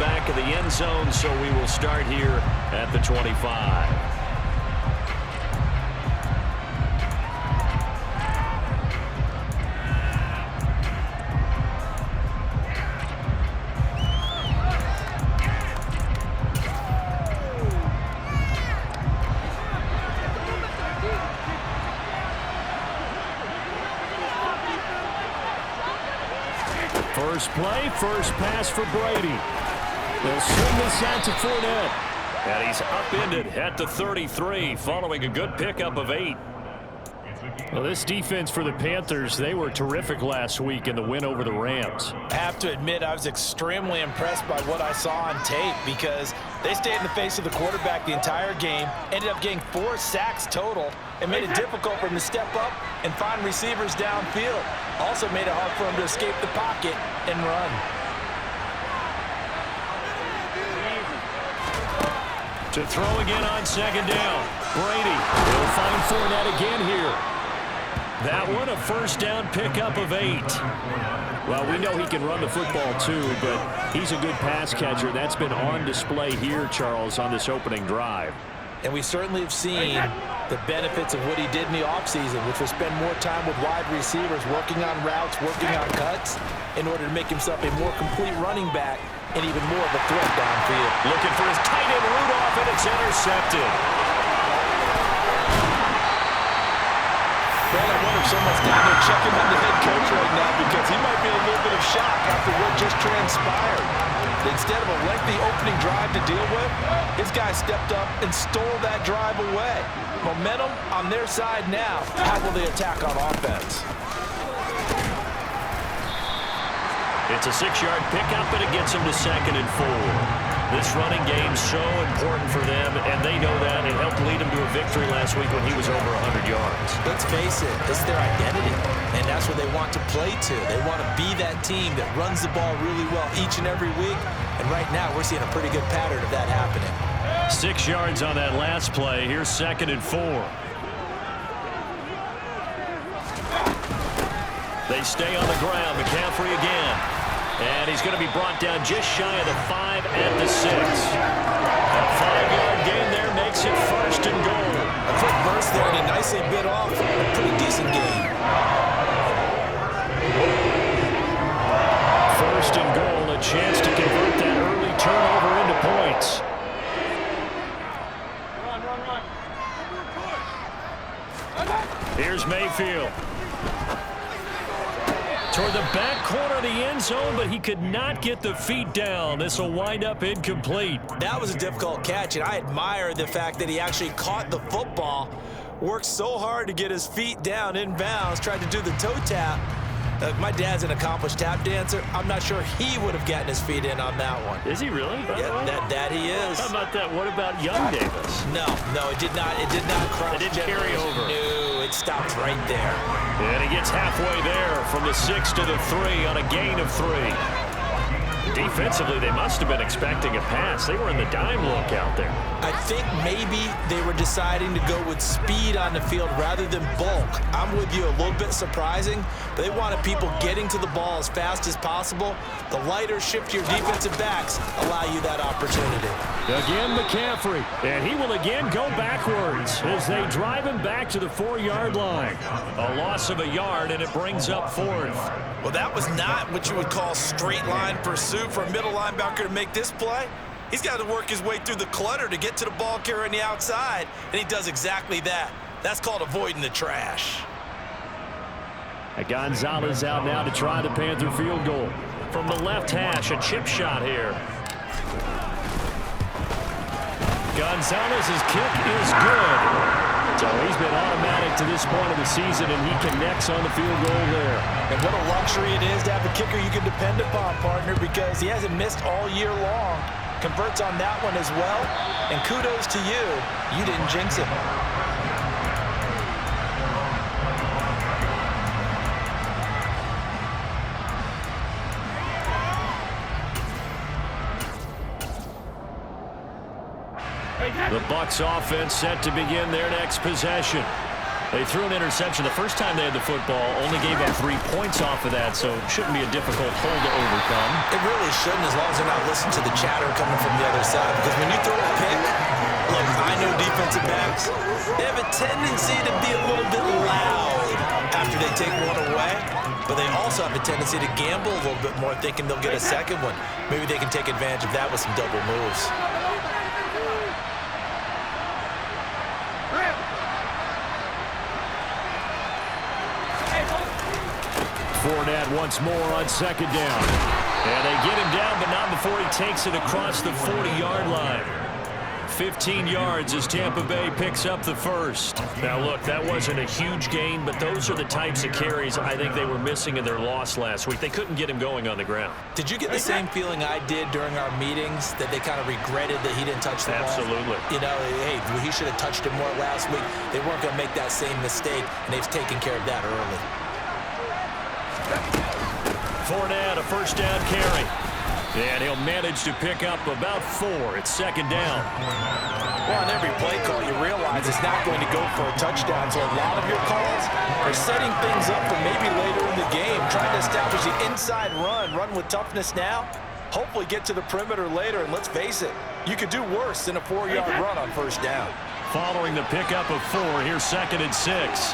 back of the end zone, so we will start here at the 25. First play, first pass for Brady. They'll swing this out to Fournette. And he's upended at the 33 following a good pickup of 8. Well, this defense for the Panthers, they were terrific last week in the win over the Rams. I have to admit, I was extremely impressed by what I saw on tape because they stayed in the face of the quarterback the entire game, ended up getting 4 sacks total, and made it difficult for him to step up and find receivers downfield. Also made it hard for him to escape the pocket and run. To throw again on second down. Brady will find Fournette again here. That one, a first down pickup of 8. Well, we know he can run the football too, but he's a good pass catcher. That's been on display here, Charles, on this opening drive. And we certainly have seen the benefits of what he did in the offseason, which was spend more time with wide receivers, working on routes, working on cuts, in order to make himself a more complete running back and even more of a threat downfield. Looking for his tight end, Rudolph, and it's intercepted. Brad, I wonder if someone's down there checking on the head coach right now because he might be in a little bit of shock after what just transpired. Instead of a lengthy opening drive to deal with, his guy stepped up and stole that drive away. Momentum on their side now. How will they attack on offense? It's a 6-yard pickup, and it gets him to 2nd and 4. This running game's so important for them, and they know that. It helped lead them to a victory last week when he was over 100 yards. Let's face it, it's their identity, and that's what they want to play to. They want to be that team that runs the ball really well each and every week, and right now we're seeing a pretty good pattern of that happening. 6 yards on that last play. Here's 2nd and 4. They stay on the ground. McCaffrey again. And he's going to be brought down just shy of the 5 at the 6. A 5-yard gain there makes it 1st and goal. A quick burst there, and he nicely bit off a pretty decent gain. 1st and goal, a chance to convert that early turnover into points. Here's Mayfield. Toward the back corner of the end zone, but he could not get the feet down. This will wind up incomplete. That was a difficult catch, and I admire the fact that he actually caught the football, worked so hard to get his feet down inbounds, tried to do the toe tap. My dad's an accomplished tap dancer. I'm not sure he would have gotten his feet in on that one. Is he really? Yeah, that he is. How about that? What about young Davis? No, it did not. It did not cross. It didn't carry over. No, it stopped right there. And he gets halfway there from the 6 to the 3 on a gain of 3. Defensively, they must have been expecting a pass. They were in the dime look out there. I think maybe they were deciding to go with speed on the field rather than bulk. I'm with you, a little bit surprising, but they wanted people getting to the ball as fast as possible. The lighter, shiftier defensive backs allow you that opportunity. Again, McCaffrey, and he will again go backwards as they drive him back to the 4-yard line. A loss of a yard, and it brings up 4th. Well, that was not what you would call straight line pursuit for a middle linebacker to make this play. He's got to work his way through the clutter to get to the ball carrier on the outside, and he does exactly that. That's called avoiding the trash. Gonzalez out now to try the Panther field goal. From the left hash, a chip shot here. Gonzalez's kick is good. So he's been automatic to this point of the season, and he connects on the field goal there. And what a luxury it is to have a kicker you can depend upon, partner, because he hasn't missed all year long. Converts on that one as well, and kudos to you. You didn't jinx it. The Bucs offense set to begin their next possession. They threw an interception the first time they had the football, only gave up 3 points off of that, so it shouldn't be a difficult hole to overcome. It really shouldn't, as long as they're not listening to the chatter coming from the other side, because when you throw a pick, look, I know defensive backs, they have a tendency to be a little bit loud after they take one away, but they also have a tendency to gamble a little bit more, thinking they'll get a second one. Maybe they can take advantage of that with some double moves. Fournette once more on second down. And they get him down, but not before he takes it across the 40-yard line. 15 yards as Tampa Bay picks up the first. Now, look, that wasn't a huge gain, but those are the types of carries I think they were missing in their loss last week. They couldn't get him going on the ground. Did you get the same feeling I did during our meetings, that they kind of regretted that he didn't touch the ball? Absolutely. You know, hey, he should have touched it more last week. They weren't going to make that same mistake, and they've taken care of that early. Fournette, a first down carry. And he'll manage to pick up about 4. It's second down. Well, on every play call, you realize it's not going to go for a touchdown. So a lot of your calls are setting things up for maybe later in the game, trying to establish the inside run with toughness now, hopefully get to the perimeter later. And let's face it, you could do worse than a 4-yard run on first down. Following the pickup of 4, here's second and 6.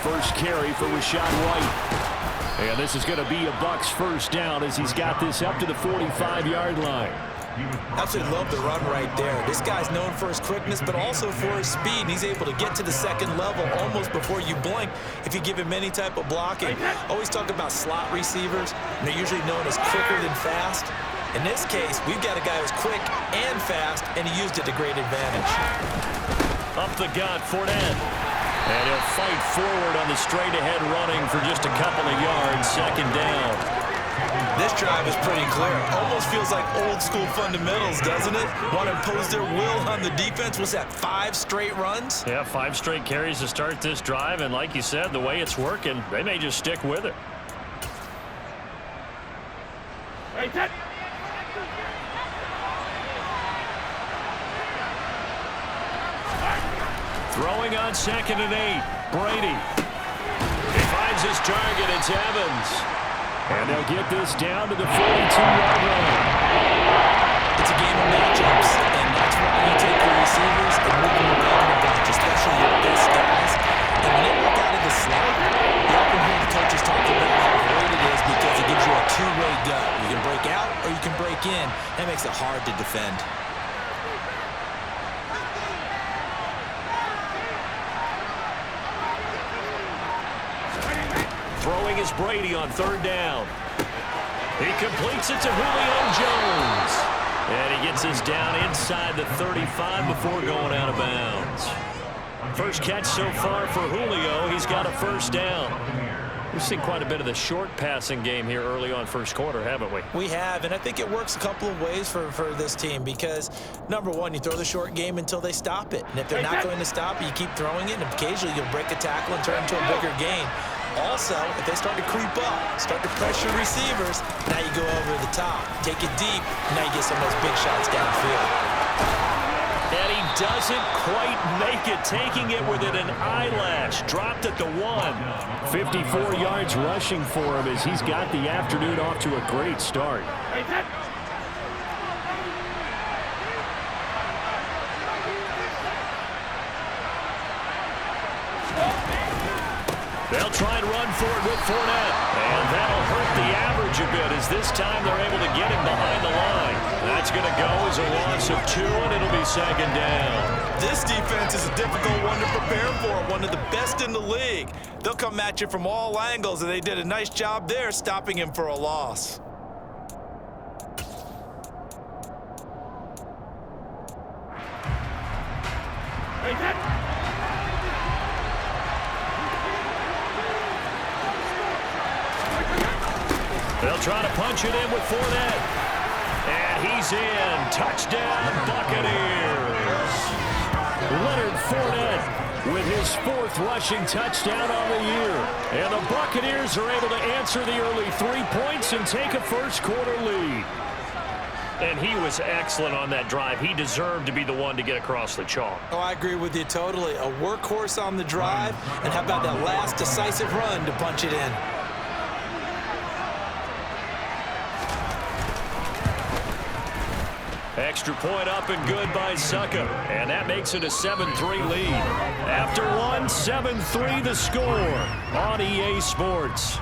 First carry for Rashad White. And this is going to be a Bucs first down as he's got this up to the 45-yard line. Absolutely love the run right there. This guy's known for his quickness, but also for his speed. And he's able to get to the second level almost before you blink if you give him any type of blocking. Always talk about slot receivers, and they're usually known as quicker than fast. In this case, we've got a guy who's quick and fast, and he used it to great advantage. Up the gut, Fournette. And he'll fight forward on the straight-ahead running for just a couple of yards, second down. This drive is pretty clear. Almost feels like old-school fundamentals, doesn't it? Want to impose their will on the defense. Was that 5 straight runs? Yeah, 5 straight carries to start this drive, and like you said, the way it's working, they may just stick with it. Throwing on second and 8. Brady. He finds his target. It's Evans. And they'll get this down to the 42-yard line. It's a game of matchups, and that's why you take your receivers and move them around a bunch, especially your best guys. And when they work out of the slot, you often hear the coaches talk about how great it is because it gives you a two-way gut. You can break out or you can break in. That makes it hard to defend. Throwing is Brady on third down. He completes it to Julio Jones. And he gets us down inside the 35 before going out of bounds. First catch so far for Julio. He's got a first down. We've seen quite a bit of the short passing game here early on first quarter, haven't we? We have, and I think it works a couple of ways for this team because, number one, you throw the short game until they stop it. And if they're not going to stop it, you keep throwing it, and occasionally you'll break a tackle and turn it into a bigger gain. Also, if they start to creep up, start to pressure receivers, now you go over the top, take it deep, and now you get some of those big shots downfield. And he doesn't quite make it, taking it within an eyelash. Dropped at the 1. 54 yards rushing for him as he's got the afternoon off to a great start. They'll try and run for it with Fournette. And that'll hurt the average a bit as this time they're able to get him behind the line. That's going to go as a loss of 2, and it'll be second down. This defense is a difficult one to prepare for, one of the best in the league. They'll come at you from all angles, and they did a nice job there stopping him for a loss. They'll try to punch it in with Fournette. And he's in. Touchdown, Buccaneers. Leonard Fournette with his 4th rushing touchdown on the year. And the Buccaneers are able to answer the early 3 points and take a first quarter lead. And he was excellent on that drive. He deserved to be the one to get across the chalk. Oh, I agree with you totally. A workhorse on the drive, and how about that last decisive run to punch it in? Extra point up and good by Suckup. And that makes it a 7-3 lead. After one, 7-3 the score on EA Sports.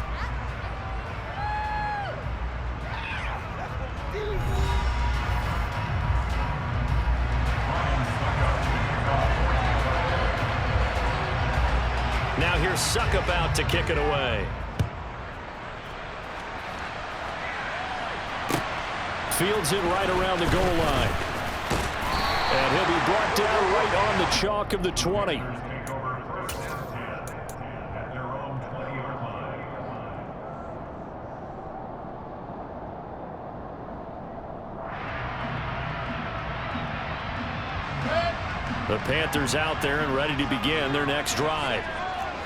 Now here's Suckup out to kick it away. Fields it right around the goal line. And he'll be brought down right on the chalk of the 20. The Panthers out there and ready to begin their next drive.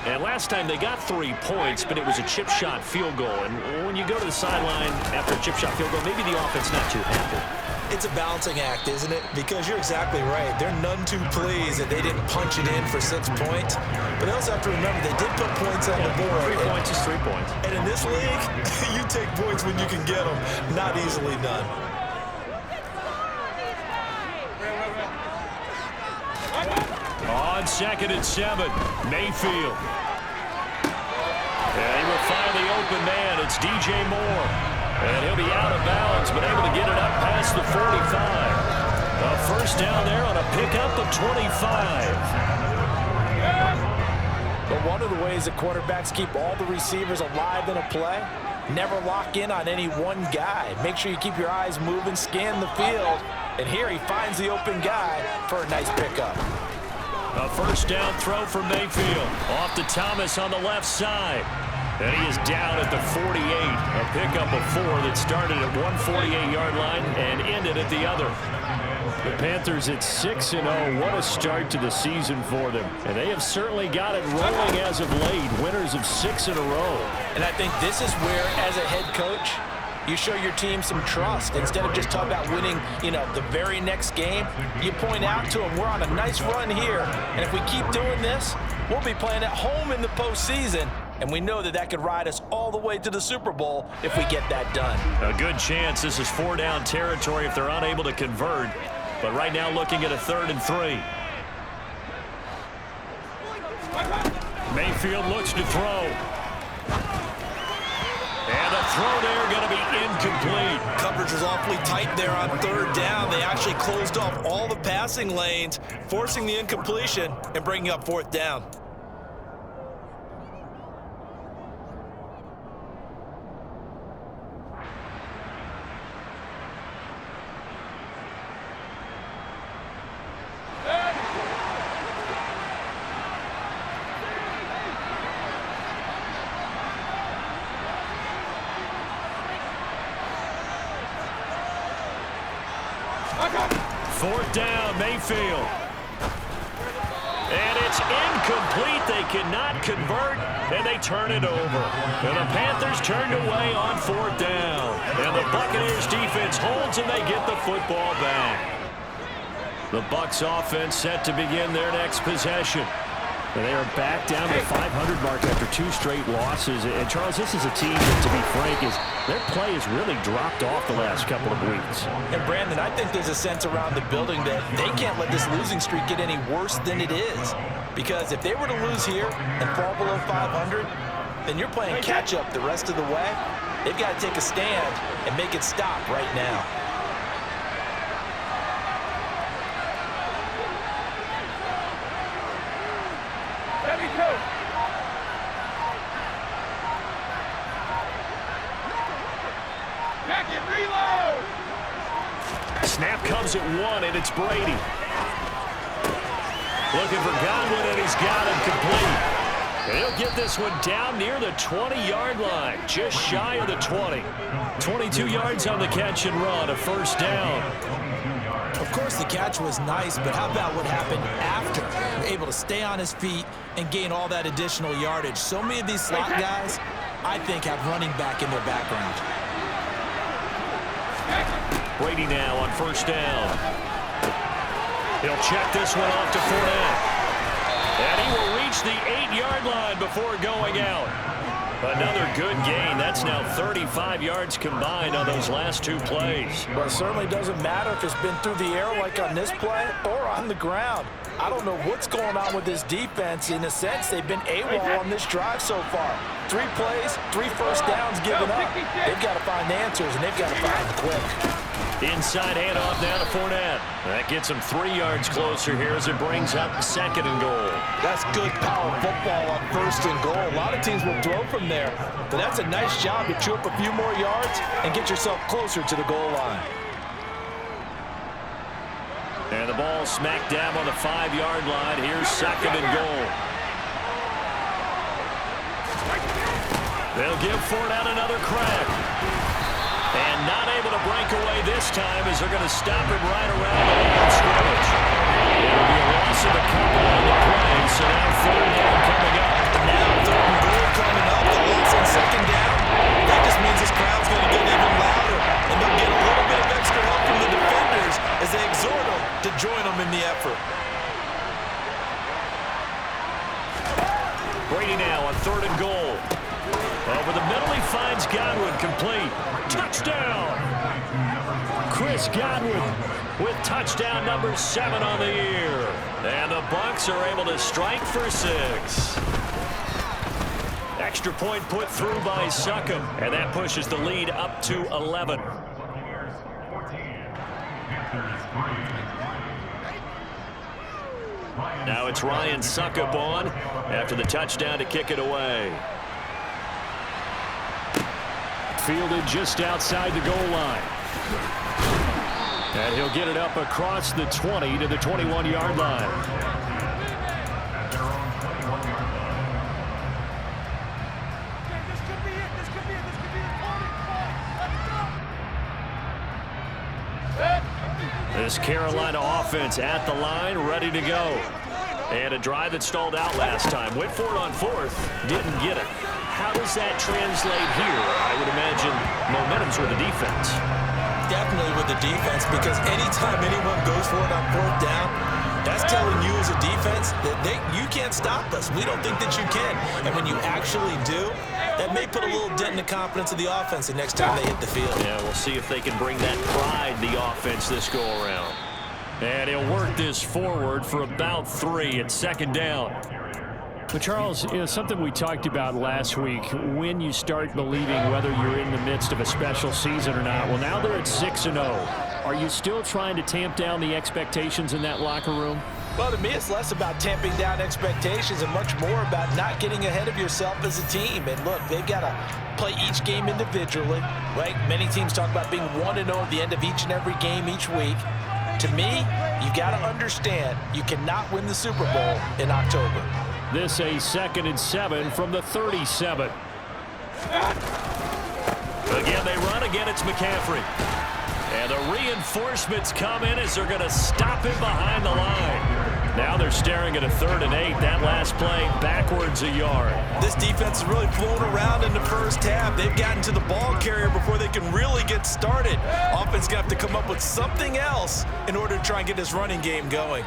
And last time they got 3 points, but it was a chip shot field goal. And when you go to the sideline after a chip shot field goal, maybe the offense not too happy. It's a balancing act, isn't it? Because you're exactly right. They're none too pleased that they didn't punch it in for 6 points. But they also have to remember they did put points on the board. 3 points is 3 points. And in this league, you take points when you can get them. Not easily done. On 2nd and 7, Mayfield. And he will find the open man. It's DJ Moore. And he'll be out of bounds, but able to get it up past the 45. A first down there on a pickup of 25. But one of the ways that quarterbacks keep all the receivers alive in a play, never lock in on any one guy. Make sure you keep your eyes moving, scan the field. And here he finds the open guy for a nice pickup. A first down throw for Mayfield. Off to Thomas on the left side. And he is down at the 48. A pickup of 4 that started at one 48-yard line and ended at the other. The Panthers at 6-0. What a start to the season for them. And they have certainly got it rolling as of late. Winners of 6 in a row. And I think this is where, as a head coach, you show your team some trust. Instead of just talking about winning, the very next game, you point out to them, we're on a nice run here. And if we keep doing this, we'll be playing at home in the postseason. And we know that that could ride us all the way to the Super Bowl if we get that done. A good chance this is 4-down territory if they're unable to convert. But right now looking at a 3rd and 3. Mayfield looks to throw. And the throw there going to be incomplete. Coverage was awfully tight there on 3rd down. They actually closed off all the passing lanes, forcing the incompletion and bringing up 4th down. Fourth down, Mayfield. And it's incomplete. They cannot convert, and they turn it over. And the Panthers turned away on 4th down. And the Buccaneers defense holds, and they get the football back. The Bucs offense set to begin their next possession. And they are back down to the 500 mark after 2 straight losses. And, Charles, this is a team that, to be frank, their play has really dropped off the last couple of weeks. And, Brandon, I think there's a sense around the building that they can't let this losing streak get any worse than it is. Because if they were to lose here and fall below 500, then you're playing catch-up the rest of the way. They've got to take a stand and make it stop right now. Snap comes at 1, and it's Brady. Looking for Godwin, and he's got him complete. And he'll get this one down near the 20-yard line, just shy of the 20. 22 yards on the catch and run, a first down. Of course, the catch was nice, but how about what happened after? Able to stay on his feet and gain all that additional yardage. So many of these slot guys, I think, have running back in their background. Brady now on first down. He'll check this one off to Fournette. And he will reach the 8-yard line before going out. Another good gain. That's now 35 yards combined on those last two plays. But it certainly doesn't matter if it's been through the air like on this play or on the ground. I don't know what's going on with this defense. In a sense, they've been AWOL on this drive so far. 3 plays, 3 first downs given up. They've got to find answers, and they've got to find them quick. Inside handoff now to Fournette. That gets him 3 yards closer here as it brings up 2nd and goal. That's good power football on 1st and goal. A lot of teams will throw from there, but that's a nice job to chew up a few more yards and get yourself closer to the goal line. And the ball smack dab on the 5-yard line. Here's 2nd and goal. They'll give Fournette another crack. And not able to break away this time as they're going to stop him right around the line of scrimmage. It'll be a loss of a couple on the play, so now 3rd down coming up. Now 3rd and goal coming up. The loss on 2nd down. That just means this crowd's going to get even louder. And they'll get a little bit of extra help from the defenders as they exhort them to join them in the effort. Brady now on 3rd and goal. Over the middle, he finds Godwin, complete. Touchdown! Chris Godwin with touchdown number 7 on the year. And the Bucs are able to strike for 6. Extra point put through by Succop, and that pushes the lead up to 11. Now it's Ryan Succop on after the touchdown to kick it away. Fielded just outside the goal line. And he'll get it up across the 20 to the 21-yard line. This Carolina offense at the line, ready to go. And a drive that stalled out last time. Went for it on 4th, didn't get it. How does that translate here? I would imagine momentum's with the defense. Definitely with the defense, because anytime anyone goes for it on 4th down, that's telling you as a defense that you can't stop us. We don't think that you can. And when you actually do, that may put a little dent in the confidence of the offense the next time they hit the field. Yeah, we'll see if they can bring that pride, the offense, this go-around. And he'll work this forward for about 3 at 2nd down. But Charles, something we talked about last week, when you start believing whether you're in the midst of a special season or not. Well, now they're at 6-0. Are you still trying to tamp down the expectations in that locker room? Well, to me, it's less about tamping down expectations and much more about not getting ahead of yourself as a team. And look, they've got to play each game individually, right? Many teams talk about being 1-0 at the end of each and every game each week. To me, you got to understand you cannot win the Super Bowl in October. This a 2nd and 7 from the 37. Again, they run. Again, it's McCaffrey. And the reinforcements come in as they're going to stop him behind the line. Now they're staring at a 3rd and 8. That last play backwards a yard. This defense is really flown around in the first half. They've gotten to the ball carrier before they can really get started. Offense going to have to come up with something else in order to try and get this running game going.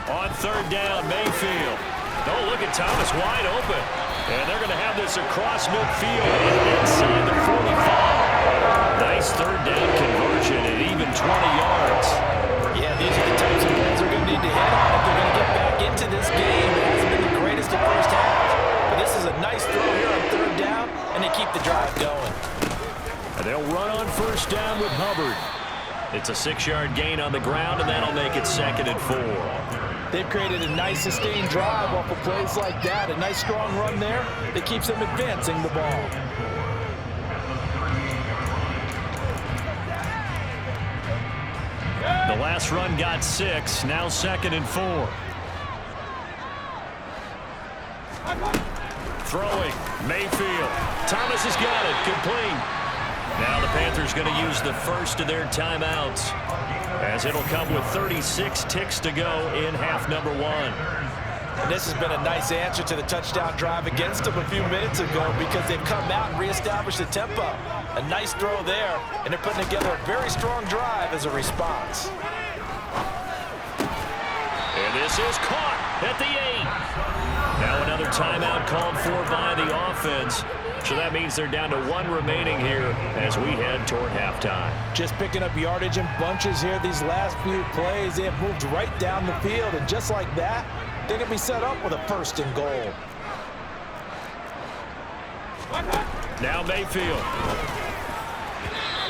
On 3rd down, Mayfield. Oh, look at Thomas wide open. And they're going to have this across midfield and inside the 45. Nice 3rd down conversion at even 20 yards. Yeah, these are the types of plays they're going to need to hit on if they're going to get back into this game. It hasn't been the greatest of first halves, but this is a nice throw here on 3rd down, and they keep the drive going. And they'll run on 1st down with Hubbard. It's a 6-yard gain on the ground, and that'll make it 2nd and 4. They've created a nice sustained drive off of plays like that. A nice strong run there that keeps them advancing the ball. The last run got 6. Now 2nd and 4. Throwing. Mayfield. Thomas has got it. Complete. Now the Panthers going to use the first of their timeouts, as it'll come with 36 ticks to go in half number 1. And this has been a nice answer to the touchdown drive against them a few minutes ago because they've come out and reestablished the tempo. A nice throw there, and they're putting together a very strong drive as a response. And this is caught at the 8. Now another timeout called for by the offense. So that means they're down to 1 remaining here as we head toward halftime. Just picking up yardage in bunches here these last few plays. They have moved right down the field, and just like that, they're going to be set up with a 1st and goal. Now Mayfield.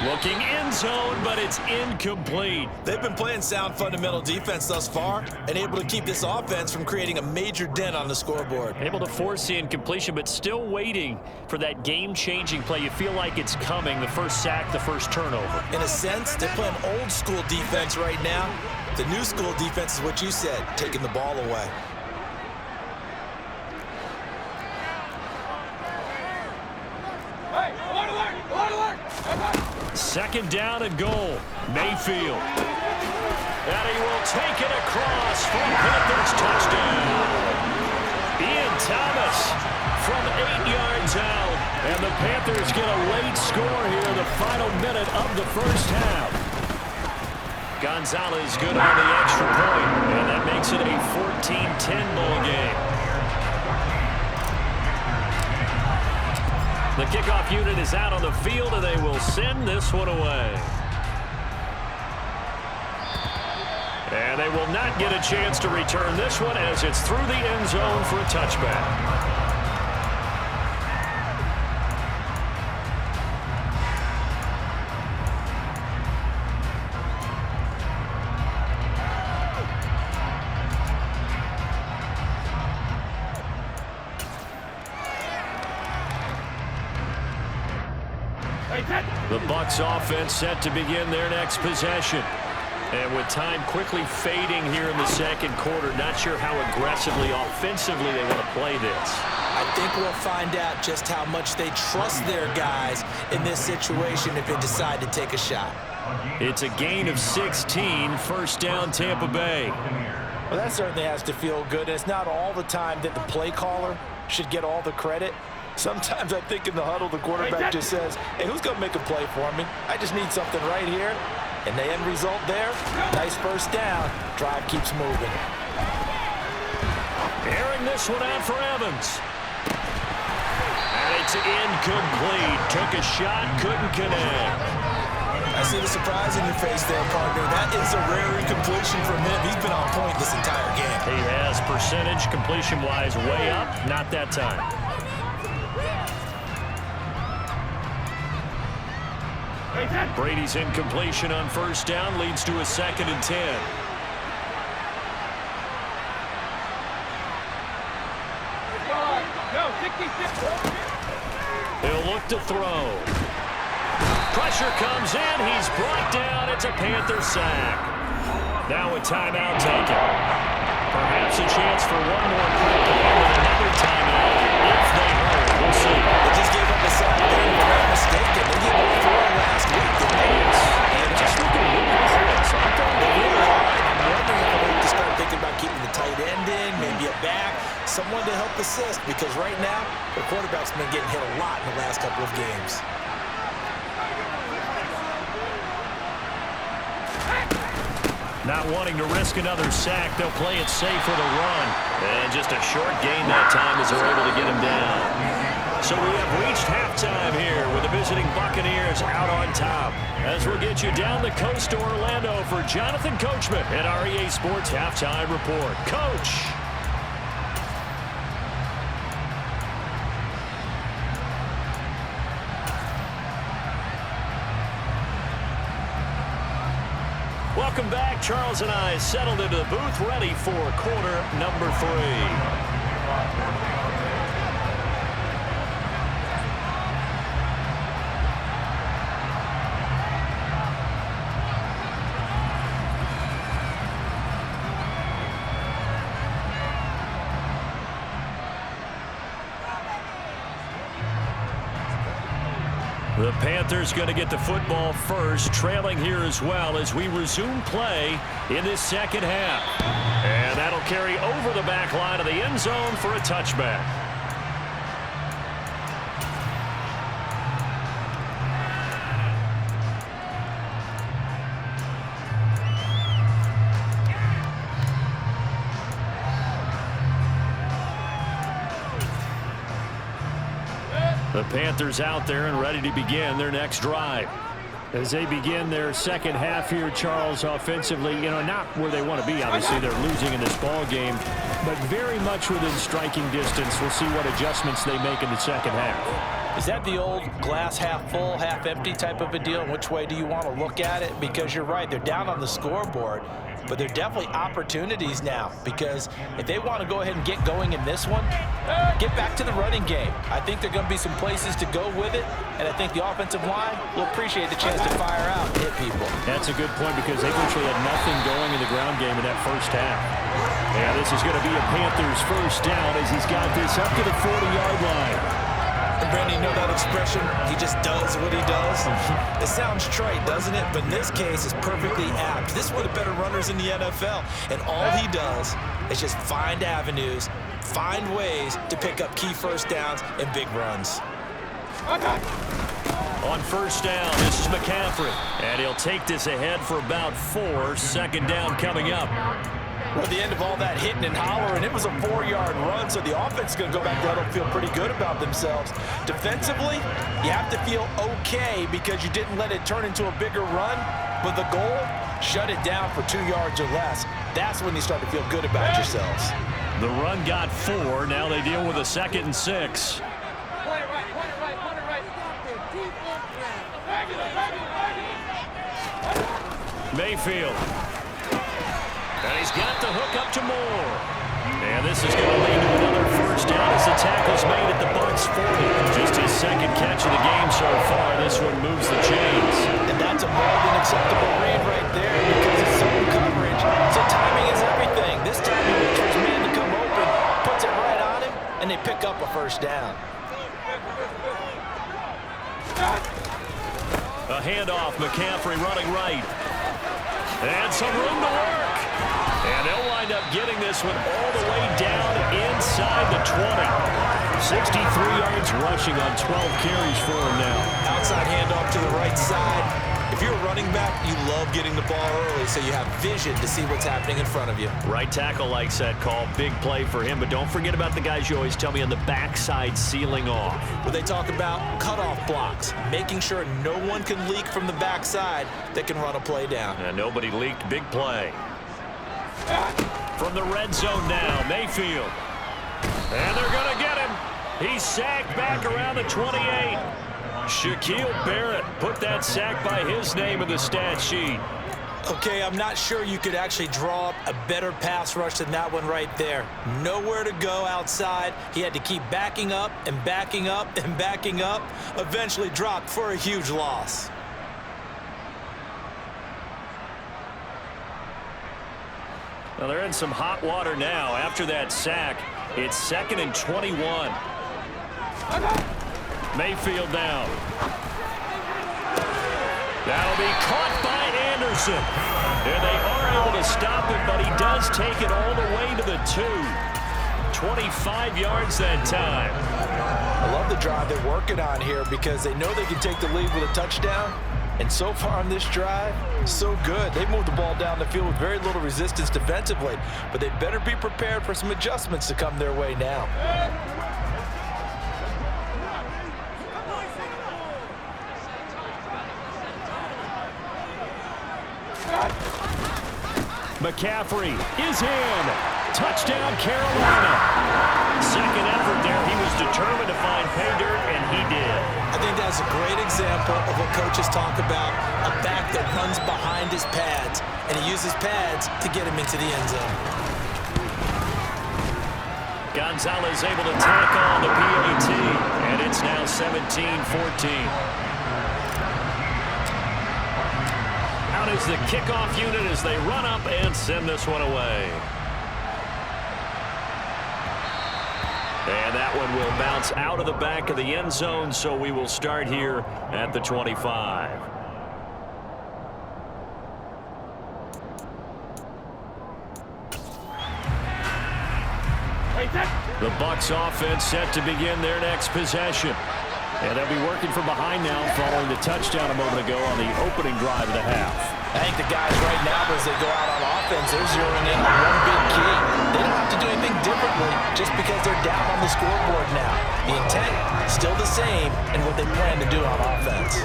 Looking end zone, but it's incomplete. They've been playing sound fundamental defense thus far and able to keep this offense from creating a major dent on the scoreboard. Able to force the incompletion, but still waiting for that game-changing play. You feel like it's coming, the first sack, the first turnover. In a sense, they're playing old school defense right now. The new school defense is what you said, taking the ball away. Second down and goal. Mayfield. And he will take it across for a Panthers touchdown. Ian Thomas from 8 yards out. And the Panthers get a late score here in the final minute of the first half. Gonzalez good on the extra point, and that makes it a 14-10 ball game. The kickoff unit is out on the field, and they will send this one away. And they will not get a chance to return this one as it's through the end zone for a touchback. The Bucs offense set to begin their next possession. And with time quickly fading here in the second quarter, not sure how aggressively, offensively they want to play this. I think we'll find out just how much they trust their guys in this situation if they decide to take a shot. It's a gain of 16, first down Tampa Bay. Well, that certainly has to feel good. It's not all the time that the play caller should get all the credit. Sometimes I think in the huddle, the quarterback just says, hey, who's going to make a play for me? I just need something right here. And the end result there, nice first down. Drive keeps moving. Airing this one out for Evans. And it's incomplete. Took a shot, couldn't connect. I see the surprise in your face there, partner. That is a rare incompletion from him. He's been on point this entire game. He has percentage completion-wise way up, not that time. Brady's incompletion on first down leads to a 2nd and 10. He'll look to throw. Pressure comes in. He's brought down. It's a Panther sack. Now a timeout taken. Perhaps a chance for one more quick game and another timeout if they hurry. We'll see. They just gave up a sack there, if I'm not mistaken. They gave up 4 last week. And just looking a little close. They really are. I'm wondering if they're going to start thinking about keeping the tight end in, maybe a back, someone to help assist, because right now the quarterback's been getting hit a lot in the last couple of games. Not wanting to risk another sack, they'll play it safe with a run. And just a short gain that time as they're able to get him down. So we have reached halftime here with the visiting Buccaneers out on top. As we'll get you down the coast to Orlando for Jonathan Coachman at our EA Sports Halftime Report. Coach! Welcome back. Charles and I settled into the booth, ready for quarter number 3. The Panthers going to get the football first, trailing here as well as we resume play in this second half. And that'll That'll carry over the back line of the end zone for a touchback. The Panthers out there and ready to begin their next drive. As they begin their second half here, Charles, offensively, not where they want to be. Obviously, they're losing in this ball game, but very much within striking distance. We'll see what adjustments they make in the second half. Is that the old glass half full, half empty type of a deal? And which way do you want to look at it? Because you're right, they're down on the scoreboard, but they're definitely opportunities now, because if they want to go ahead and get going in this one, get back to the running game. I think there are going to be some places to go with it, and I think the offensive line will appreciate the chance to fire out and hit people. That's a good point, because they virtually had nothing going in the ground game in that first half. Yeah, this is going to be a Panthers first down as he's got this up to the 40-yard line. And Brandon, you know that expression, he just does what he does? It sounds trite, doesn't it? But in this case, it's perfectly apt. This is one of the better runners in the NFL, and all he does is just find avenues, find ways to pick up key first downs and big runs. On first down, this is McCaffrey, and he'll take this ahead for about 4. Second down coming up. Well, at the end of all that hitting and hollering, it was a 4-yard run, so the offense is going to go back there and feel pretty good about themselves. Defensively, you have to feel okay because you didn't let it turn into a bigger run, but the goal, shut it down for 2 yards or less. That's when you start to feel good about yourselves. The run got 4. Now they deal with a 2nd and 6. Mayfield. And he's got the hook up to Moore. And this is going to lead to another first down as the tackle's made at the Bucs 40. Just his second catch of the game so far. This one moves the chains. And that's a more than acceptable read right there because it's zone coverage. So timing is everything. This time he waits for his man to come open, puts it right on him, and they pick up a first down. A handoff, McCaffrey running right. And some room to work. And they'll wind up getting this one all the way down inside the 20. 63 yards rushing on 12 carries for him now. Outside handoff to the right side. If you're a running back, you love getting the ball early so you have vision to see what's happening in front of you. Right tackle likes that call. Big play for him. But don't forget about the guys you always tell me on the backside sealing off. Well, they talk about cutoff blocks, making sure no one can leak from the backside that can run a play down. And nobody leaked. Big play. From the red zone now, Mayfield. And they're going to get him. He's sacked back around the 28. Shaquille Barrett put that sack by his name in the stat sheet. Okay, I'm not sure you could actually draw up a better pass rush than that one right there. Nowhere to go outside. He had to keep backing up and backing up and backing up. Eventually dropped for a huge loss. Well, they're in some hot water now. After that sack, it's 2nd and 21. Mayfield down. That'll be caught by Anderson. And they are able to stop it, but he does take it all the way to the 2. 25 yards that time. I love the drive they're working on here because they know they can take the lead with a touchdown. And so far on this drive, so good. They moved the ball down the field with very little resistance defensively, but they better be prepared for some adjustments to come their way now. McCaffrey is in. Touchdown, Carolina. Second effort there. He was determined to find pay dirt, and he did. I think that's a great example of what coaches talk about, a back that runs behind his pads, and he uses pads to get him into the end zone. Gonzalez able to tack on the PAT, and it's now 17-14. Out is the kickoff unit as they run up and send this one away. And that one will bounce out of the back of the end zone, so we will start here at the 25. The Bucs offense set to begin their next possession. And they'll be working from behind now following the touchdown a moment ago on the opening drive of the half. I think the guys right now, as they go out on offense, they're zeroing in on one big key. They don't have to do anything differently just because they're down on the scoreboard now. The intent, still the same, and what they plan to do on offense.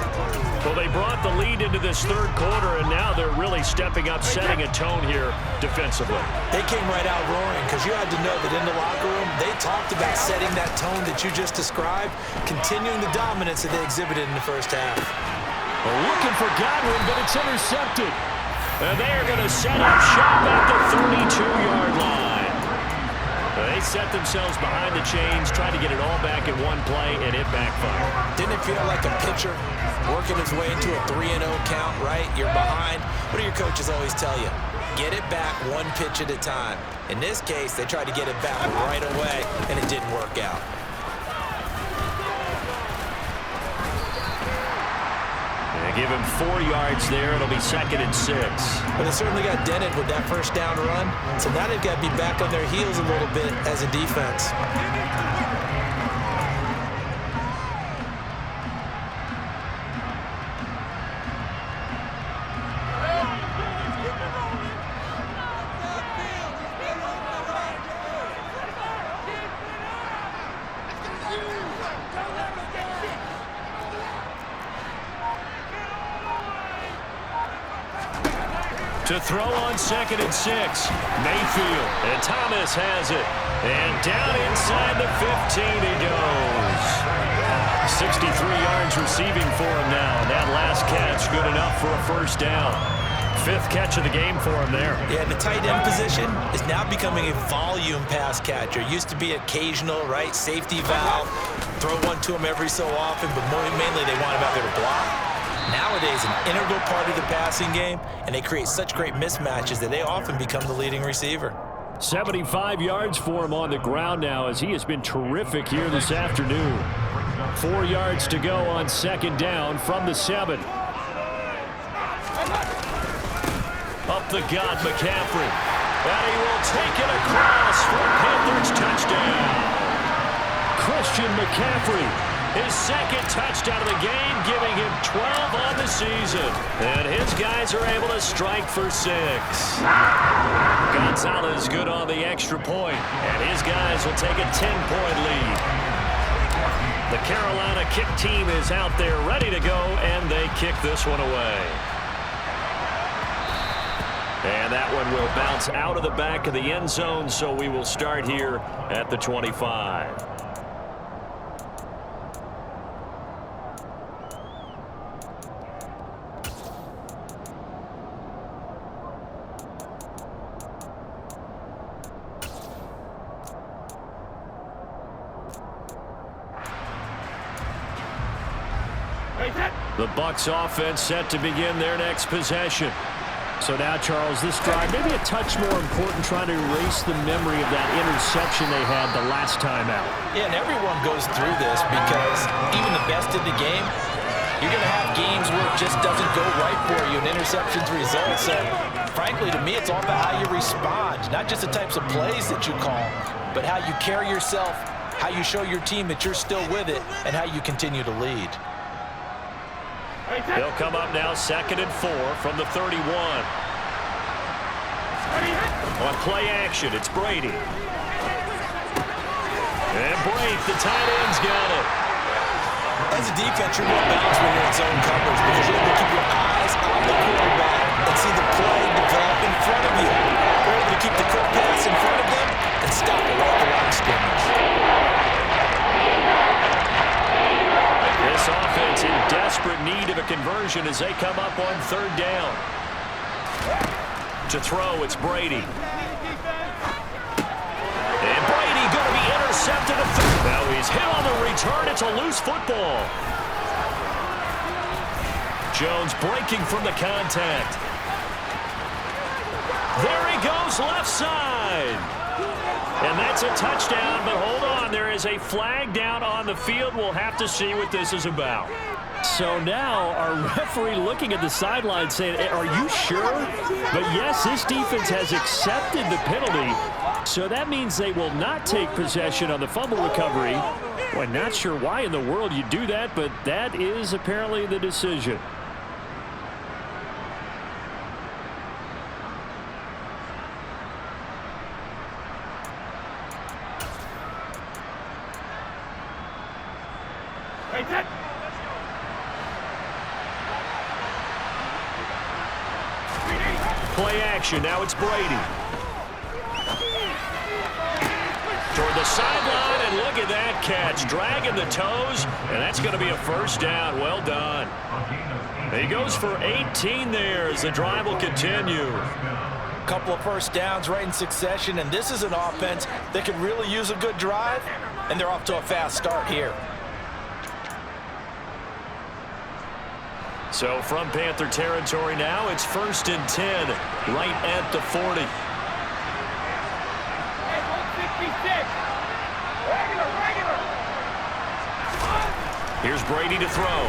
Well, they brought the lead into this third quarter, and now they're really stepping up, setting a tone here defensively. They came right out roaring because you had to know that in the locker room, they talked about setting that tone that you just described, continuing the dominance that they exhibited in the first half. Well, looking for Godwin, but it's intercepted. And they are going to set up shop at the 32-yard line. They set themselves behind the chains, trying to get it all back in one play, and it backfired. Didn't it feel like a pitcher working his way into a 3-0 count, right? You're behind. What do your coaches always tell you? Get it back one pitch at a time. In this case, they tried to get it back right away, and it didn't work out. They give him 4 yards there. It'll be 2nd and 6. Well, they certainly got dented with that first down run, so now they've got to be back on their heels a little bit as a defense. To throw on 2nd and 6. Mayfield. And Thomas has it. And down inside the 15 he goes. 63 yards receiving for him now. And that last catch good enough for a first down. 5th catch of the game for him there. Yeah, the tight end position is now becoming a volume pass catcher. Used to be occasional, right? Safety valve. Throw one to him every so often, but mainly they want him out there to block. Nowadays, an integral part of the passing game, and they create such great mismatches that they often become the leading receiver. 75 yards for him on the ground now as he has been terrific here this afternoon. 4 yards to go on 2nd down from the 7. Up the gut, McCaffrey. And he will take it across for Panthers touchdown. Christian McCaffrey. His 2nd touchdown of the game, giving him 12 on the season. And his guys are able to strike for 6. Gonzalez good on the extra point, and his guys will take a 10-point lead. The Carolina kick team is out there ready to go, and they kick this one away. And that one will bounce out of the back of the end zone, so we will start here at the 25. The Bucs offense set to begin their next possession. So now, Charles, this drive maybe a touch more important, trying to erase the memory of that interception they had the last time out. Yeah, and everyone goes through this because even the best in the game, you're going to have games where it just doesn't go right for you and interceptions result. So, frankly, to me, it's all about how you respond, not just the types of plays that you call, but how you carry yourself, how you show your team that you're still with it, and how you continue to lead. They'll come up now 2nd and 4 from the 31. On play action, it's Brady. And Brady, the tight end's got it. As a defense, you're more balanced when you're in zone coverage because you're able to keep your eyes on the quarterback and see the play develop in front of you. You're able to keep the quick pass in front of them and stop it right at the line of scrimmage. This offense in desperate need of a conversion as they come up on 3rd down. To throw, it's Brady. And Brady going to be intercepted. Now he's hit on the return. It's a loose football. Jones breaking from the contact. There he goes left side. And that's a touchdown, but hold on. There is a flag down on the field. We'll have to see what this is about. So now our referee looking at the sideline saying, are you sure? But yes, this defense has accepted the penalty. So that means they will not take possession on the fumble recovery. Well, not sure why in the world you do that, but that is apparently the decision. Play action. Now it's Brady. Toward the sideline, and look at that catch. Dragging the toes, and that's going to be a first down. Well done. He goes for 18 there as the drive will continue. Couple of first downs right in succession, and this is an offense that could really use a good drive, and they're off to a fast start here. So from Panther territory now, it's 1st and 10, right at the 40. Here's Brady to throw.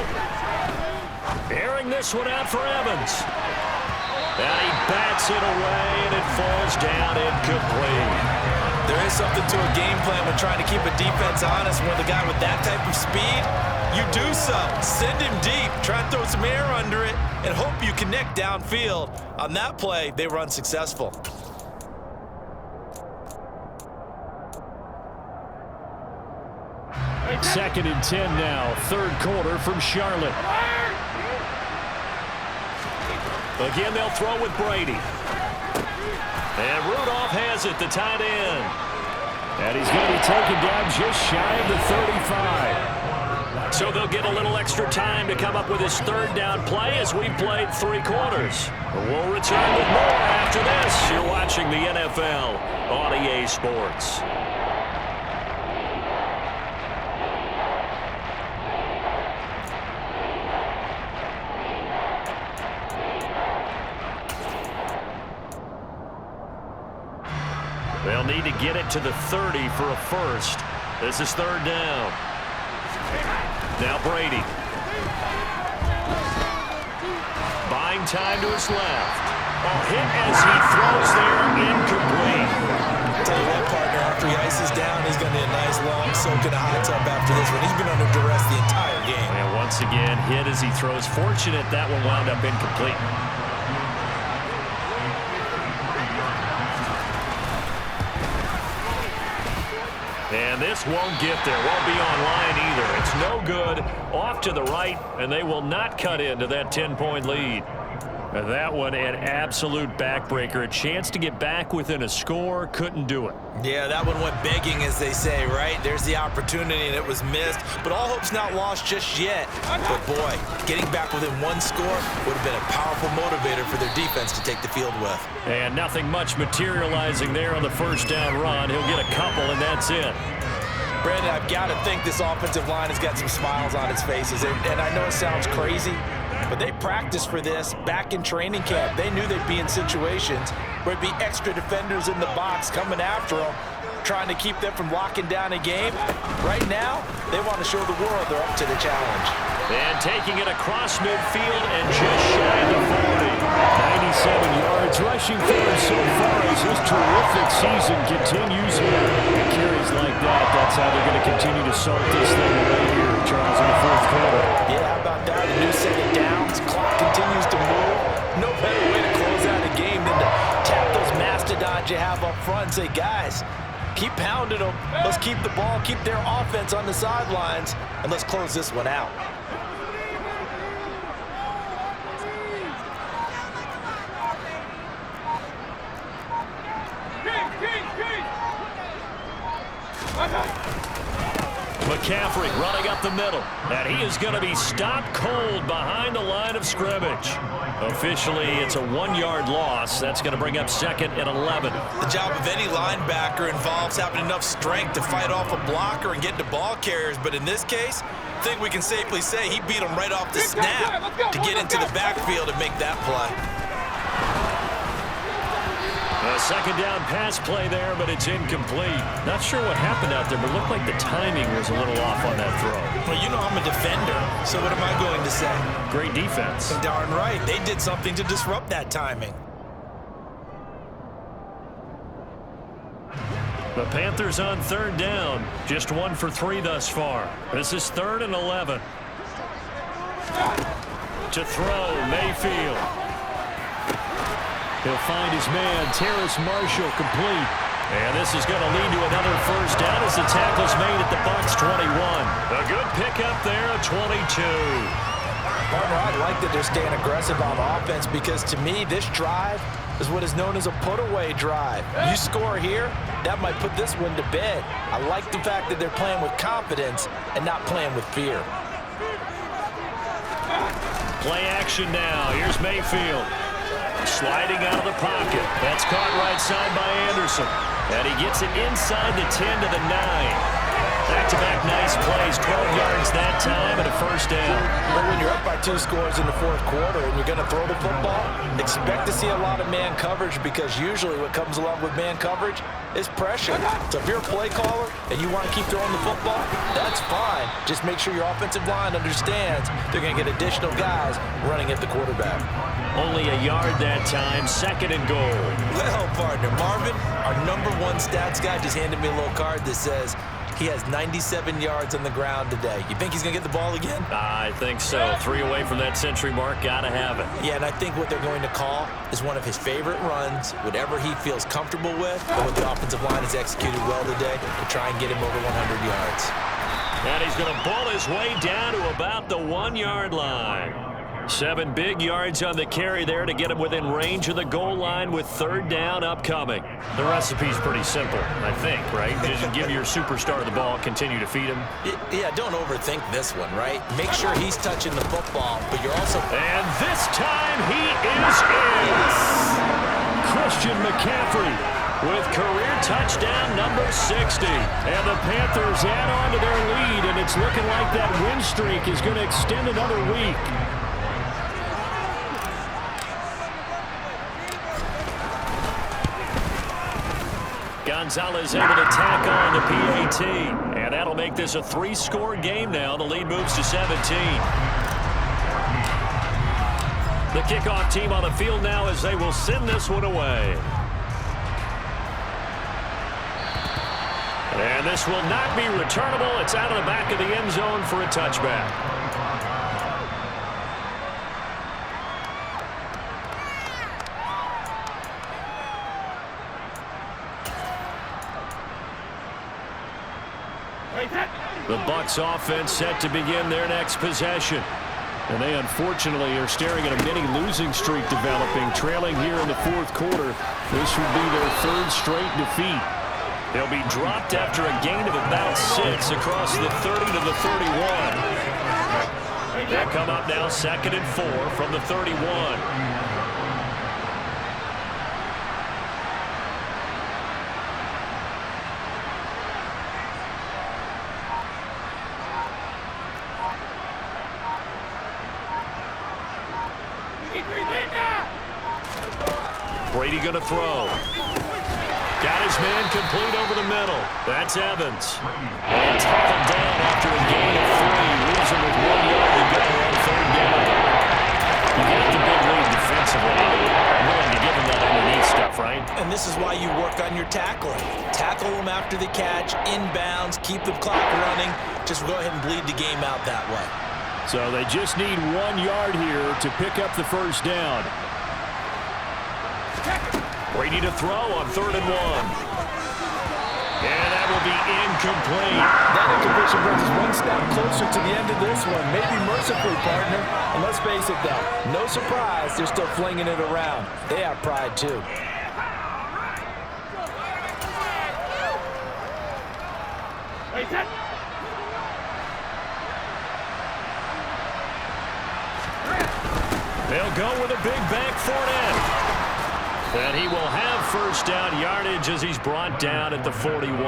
Airing this one out for Evans. And he bats it away, and it falls down incomplete. There is something to a game plan when trying to keep a defense honest. When the guy with that type of speed, you do so. Send him deep. Try and throw some air under it and hope you connect downfield. On that play, they were unsuccessful. Second and 10 now. Third quarter from Charlotte. Again, they'll throw with Brady. And Rudolph has it, the tight end. And he's going to be taken down just shy of the 35. So they'll get a little extra time to come up with his third down play as we've played 3 quarters. We'll return with more after this. You're watching the NFL on EA Sports. They'll need to get it to the 30 for a first. This is third down. Now Brady. Buying time to his left. Hit as he throws there, incomplete. Tell you what, partner, after he ices down, he's going to need a nice long soak in a hot tub after this one. He's been under duress the entire game. And once again, hit as he throws. Fortunate that one wound up incomplete. And this won't get there. Won't be online either. It's no good. Off to the right, and they will not cut into that 10-point lead. And that one, an absolute backbreaker. A chance to get back within a score. Couldn't do it. Yeah, that one went begging, as they say, right? There's the opportunity, and it was missed. But all hope's not lost just yet. But, boy, getting back within one score would have been a powerful motivator for their defense to take the field with. And nothing much materializing there on the first down run. He'll get a couple, and that's it. Brandon, I've got to think this offensive line has got some smiles on its faces. And I know it sounds crazy, but they practiced for this back in training camp. They knew they'd be in situations where it'd be extra defenders in the box coming after them, trying to keep them from locking down a game. Right now, they want to show the world they're up to the challenge. And taking it across midfield and just shy of the 40. 97 yards rushing for him so far as his terrific season continues here. And carries like that, that's how they're going to continue to salt this thing away here, Charles, in the fourth quarter. Yeah, how about that? A new set of downs. Clock continues to move. No better way to close out a game than to tap those mastodons you have up front and say, guys, keep pounding them. Let's keep the ball, keep their offense on the sidelines, and let's close this one out. McCaffrey running up the middle. And he is going to be stopped cold behind the line of scrimmage. Officially, it's a 1-yard loss. That's going to bring up 2nd and 11. The job of any linebacker involves having enough strength to fight off a blocker and get to ball carriers. But in this case, I think we can safely say he beat him right off the snap to get into the backfield and make that play. A second down pass play there, but it's incomplete. Not sure what happened out there, but looked like the timing was a little off on that throw. Well, you know I'm a defender, so what am I going to say? Great defense. Darn right. They did something to disrupt that timing. The Panthers on third down. Just 1 for 3 thus far. This is 3rd and 11. To throw, Mayfield. He'll find his man, Terrace Marshall, complete. And this is going to lead to another first down as the tackle's made at the Bucs 21. A good pickup there, a 22. Partner, I like that they're staying aggressive on offense because to me, this drive is what is known as a put-away drive. You score here, that might put this one to bed. I like the fact that they're playing with confidence and not playing with fear. Play action now. Here's Mayfield. Sliding out of the pocket. That's caught right side by Anderson. And he gets it inside the 10 to the 9. Back-to-back nice plays. 12 yards that time and a first down. But when you're up by 2 scores in the 4th quarter and you're going to throw the football, expect to see a lot of man coverage because usually what comes along with man coverage is pressure. So if you're a play caller and you want to keep throwing the football, that's fine. Just make sure your offensive line understands they're going to get additional guys running at the quarterback. Only a yard that time, 2nd and goal. Well, partner, Marvin, our #1 stats guy just handed me a little card that says he has 97 yards on the ground today. You think he's going to get the ball again? I think so. 3 away from that century mark. Got to have it. Yeah, and I think what they're going to call is one of his favorite runs, whatever he feels comfortable with, and what the offensive line has executed well today to try and get him over 100 yards. And he's going to bull his way down to about the 1-yard line. 7 big yards on the carry there to get him within range of the goal line with 3rd down upcoming. The recipe's pretty simple, I think, right? Just give your superstar the ball, continue to feed him. Yeah, don't overthink this one, right? Make sure he's touching the football, but you're also... And this time he is in. Christian McCaffrey with career touchdown number 60. And the Panthers add on to their lead, and it's looking like that win streak is going to extend another week. Gonzalez able to tack on the PAT. And that'll make this a 3-score game now. The lead moves to 17. The kickoff team on the field now as they will send this one away. And this will not be returnable. It's out of the back of the end zone for a touchback. The Bucs offense set to begin their next possession. And they unfortunately are staring at a mini losing streak developing, trailing here in the 4th quarter. This would be their 3rd straight defeat. They'll be dropped after a gain of about 6 across the 30 to the 31. They'll come up now 2nd and 4 from the 31. Brady going to throw. Got his man complete over the middle. That's Evans. And tackled down after a gain of 3. Leaves him with 1 yard to go on 3rd down. You got the big lead defensively. Willing to give him that underneath stuff, right? And this is why you work on your tackling. Tackle them after the catch, inbounds, keep the clock running. Just go ahead and bleed the game out that way. So they just need 1 yard here to pick up the first down. Brady to throw on 3rd and 1. And that will be incomplete. That incompletion brings us 1 step closer to the end of this one. Maybe mercifully, partner. And let's face it, though, no surprise they're still flinging it around. They have pride, too. They'll go with a big back Fournette. And he will have first down yardage as he's brought down at the 41.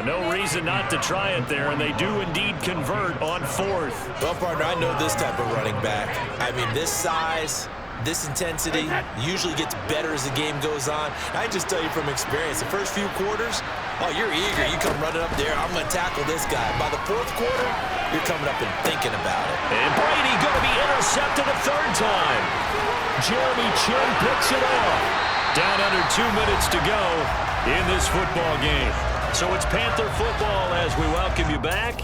No reason not to try it there, and they do indeed convert on 4th. Well, partner, I know this type of running back. I mean, this size, This intensity usually gets better as the game goes on. I just tell you from experience, the first few quarters, oh, you're eager. You come running up there, I'm going to tackle this guy. By the fourth quarter, you're coming up and thinking about it. And Brady going to be intercepted a third time. Jeremy Chin picks it off. Down under 2 minutes to go in this football game. So it's Panther football as we welcome you back.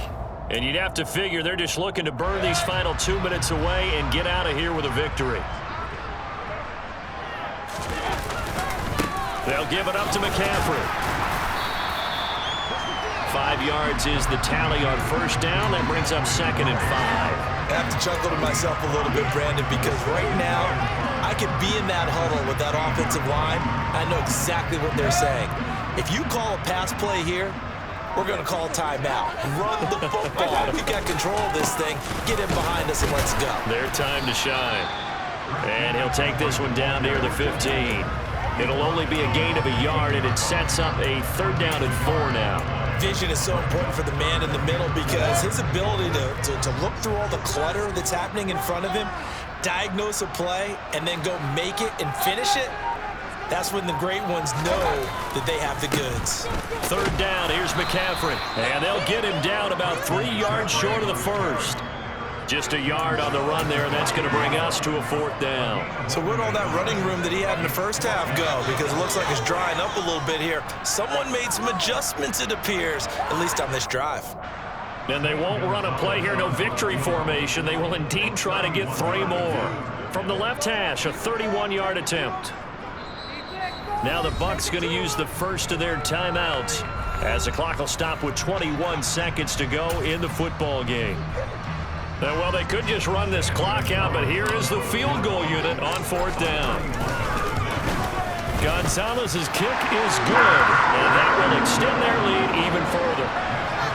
And you'd have to figure they're just looking to burn these final 2 minutes away and get out of here with a victory. They'll give it up to McCaffrey. 5 yards is the tally on first down. That brings up 2nd and 5. I have to chuckle to myself a little bit, Brandon, because right now I could be in that huddle with that offensive line. I know exactly what they're saying. If you call a pass play here, we're going to call timeout. Run the football. If you got control of this thing, get in behind us and let's go. Their time to shine. And he'll take this one down near the 15. It'll only be a gain of a yard, and it sets up a 3rd down and 4 now. Vision is so important for the man in the middle because his ability to look through all the clutter that's happening in front of him, diagnose a play, and then go make it and finish it, that's when the great ones know that they have the goods. 3rd down, here's McCaffrey. And they'll get him down about 3 yards short of the first. Just a yard on the run there, and that's going to bring us to a 4th down. So where'd all that running room that he had in the first half go? Because it looks like it's drying up a little bit here. Someone made some adjustments, it appears, at least on this drive. And they won't run a play here, no victory formation. They will indeed try to get 3 more. From the left hash, a 31-yard attempt. Now the Bucs going to use the first of their timeouts as the clock will stop with 21 seconds to go in the football game. Well, they could just run this clock out, but here is the field goal unit on 4th down. Gonzalez's kick is good, and that will extend their lead even further.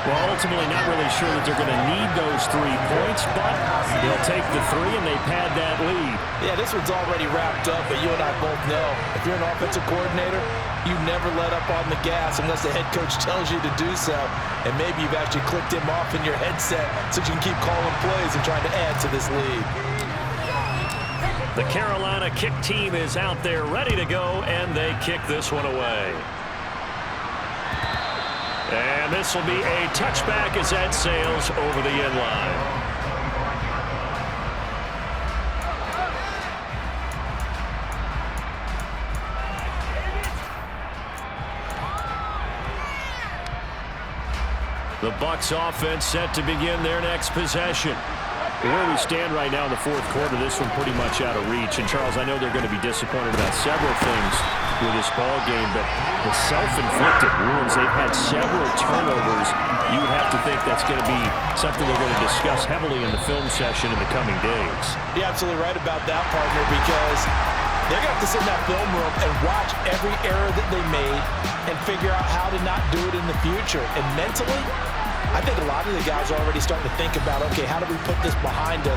Well, ultimately not really sure that they're going to need those 3 points, but they'll take the 3 and they pad that lead. Yeah, this one's already wrapped up, but you and I both know if you're an offensive coordinator, you never let up on the gas unless the head coach tells you to do so. And maybe you've actually clicked him off in your headset so you can keep calling plays and trying to add to this lead. The Carolina kick team is out there ready to go, and they kick this one away. And this will be a touchback as that sails over the end line. The Bucs offense set to begin their next possession. Where we stand right now in the 4th quarter, this one pretty much out of reach. And, Charles, I know they're going to be disappointed about several things with this ball game, but the self-inflicted wounds, they've had several turnovers. You would have to think that's going to be something they're going to discuss heavily in the film session in the coming days. You're absolutely right about that, partner, because they're going to have to sit in that film room and watch every error that they made and figure out how to not do it in the future. And mentally, I think a lot of the guys are already starting to think about, okay, how do we put this behind us